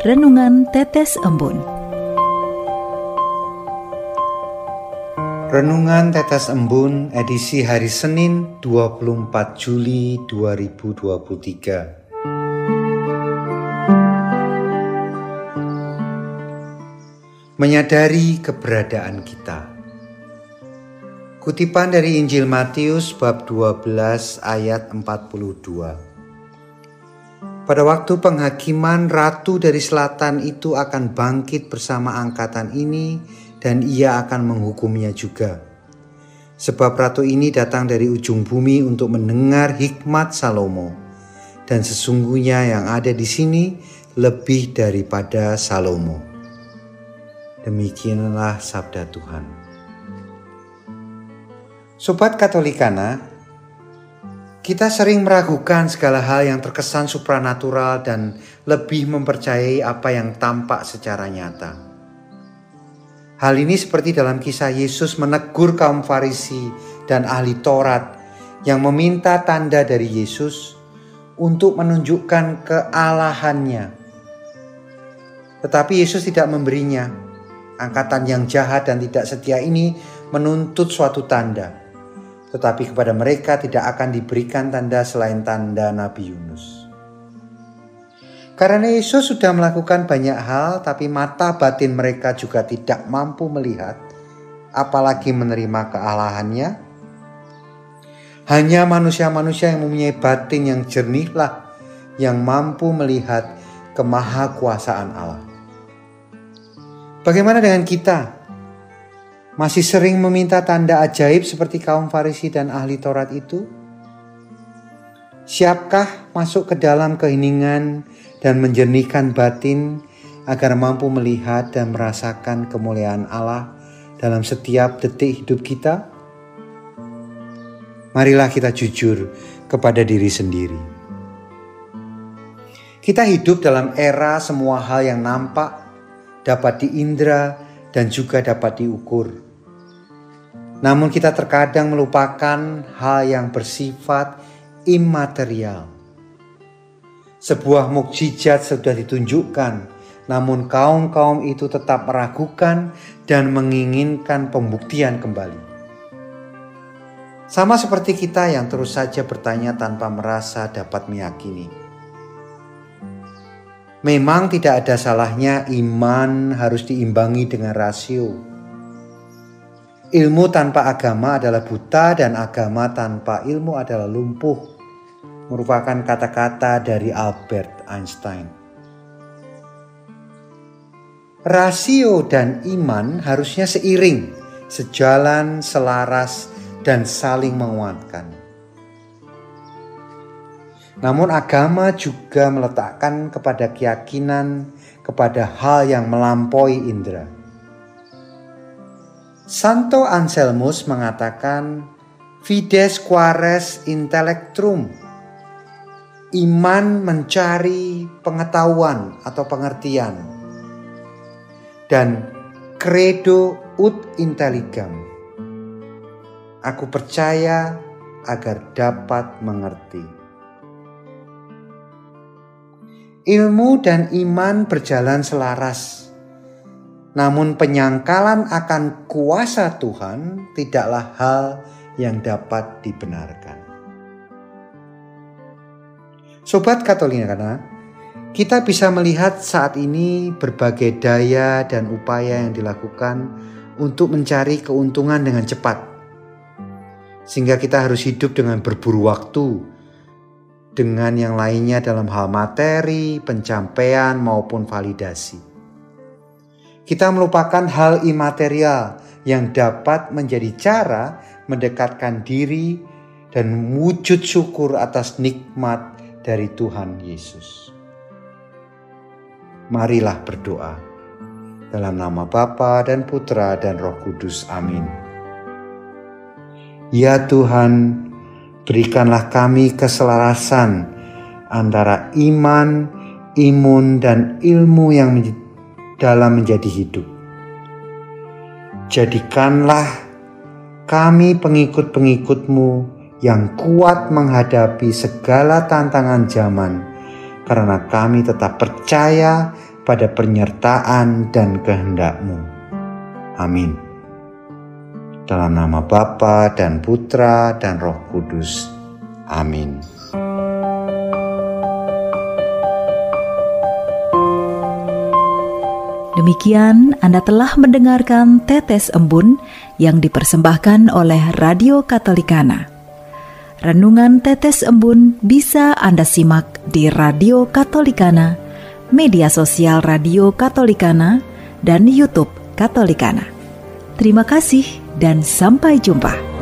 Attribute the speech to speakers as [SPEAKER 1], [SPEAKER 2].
[SPEAKER 1] Renungan Tetes Embun.
[SPEAKER 2] Renungan Tetes Embun edisi hari Senin 24 Juli 2023. Menyadari keberadaan kita. Kutipan dari Injil Matius bab 12 ayat 42. Pada waktu penghakiman, ratu dari selatan itu akan bangkit bersama angkatan ini dan ia akan menghukumnya juga. Sebab ratu ini datang dari ujung bumi untuk mendengar hikmat Salomo. Dan sesungguhnya yang ada di sini lebih daripada Salomo. Demikianlah sabda Tuhan. Sobat Katolikana, kita sering meragukan segala hal yang terkesan supranatural dan lebih mempercayai apa yang tampak secara nyata. Hal ini seperti dalam kisah Yesus menegur kaum Farisi dan ahli Taurat yang meminta tanda dari Yesus untuk menunjukkan kealahannya. Tetapi Yesus tidak memberinya. Angkatan yang jahat dan tidak setia ini menuntut suatu tanda. Tetapi kepada mereka tidak akan diberikan tanda selain tanda Nabi Yunus. Karena Yesus sudah melakukan banyak hal, tapi mata batin mereka juga tidak mampu melihat, apalagi menerima kealahannya. Hanya manusia-manusia yang mempunyai batin yang jernihlah yang mampu melihat kemahakuasaan Allah. Bagaimana dengan kita? Masih sering meminta tanda ajaib seperti kaum Farisi dan ahli Taurat itu? Siapkah masuk ke dalam keheningan dan menjernihkan batin agar mampu melihat dan merasakan kemuliaan Allah dalam setiap detik hidup kita? Marilah kita jujur kepada diri sendiri. Kita hidup dalam era semua hal yang nampak, dapat diindra dan juga dapat diukur. Namun kita terkadang melupakan hal yang bersifat imaterial. Sebuah mukjizat sudah ditunjukkan, namun kaum-kaum itu tetap meragukan dan menginginkan pembuktian kembali. Sama seperti kita yang terus saja bertanya tanpa merasa dapat meyakini. Memang tidak ada salahnya iman harus diimbangi dengan rasio. Ilmu tanpa agama adalah buta dan agama tanpa ilmu adalah lumpuh, merupakan kata-kata dari Albert Einstein. Rasio dan iman harusnya seiring, sejalan, selaras, dan saling menguatkan. Namun agama juga meletakkan kepada keyakinan kepada hal yang melampaui indera. Santo Anselmus mengatakan, fides quares intellectrum. Iman mencari pengetahuan atau pengertian. Dan credo ut intelligam. Aku percaya agar dapat mengerti. Ilmu dan iman berjalan selaras. Namun penyangkalan akan kuasa Tuhan tidaklah hal yang dapat dibenarkan. Sobat Katolikana, kita bisa melihat saat ini berbagai daya dan upaya yang dilakukan untuk mencari keuntungan dengan cepat. Sehingga kita harus hidup dengan berburu waktu, dengan yang lainnya dalam hal materi, pencapaian maupun validasi. Kita melupakan hal imaterial yang dapat menjadi cara mendekatkan diri dan wujud syukur atas nikmat dari Tuhan Yesus. Marilah berdoa. Dalam nama Bapa dan Putra dan Roh Kudus. Amin. Ya Tuhan, berikanlah kami keselarasan antara iman, imun, dan ilmu yang dalam menjadi hidup. Jadikanlah kami pengikut-pengikut-Mu yang kuat menghadapi segala tantangan zaman karena kami tetap percaya pada penyertaan dan kehendak-Mu. Amin. Dalam nama Bapa dan Putra dan Roh Kudus. Amin.
[SPEAKER 1] Demikian Anda telah mendengarkan Tetes Embun yang dipersembahkan oleh Radio Katolikana. Renungan Tetes Embun bisa Anda simak di Radio Katolikana, media sosial Radio Katolikana, dan YouTube Katolikana. Terima kasih dan sampai jumpa.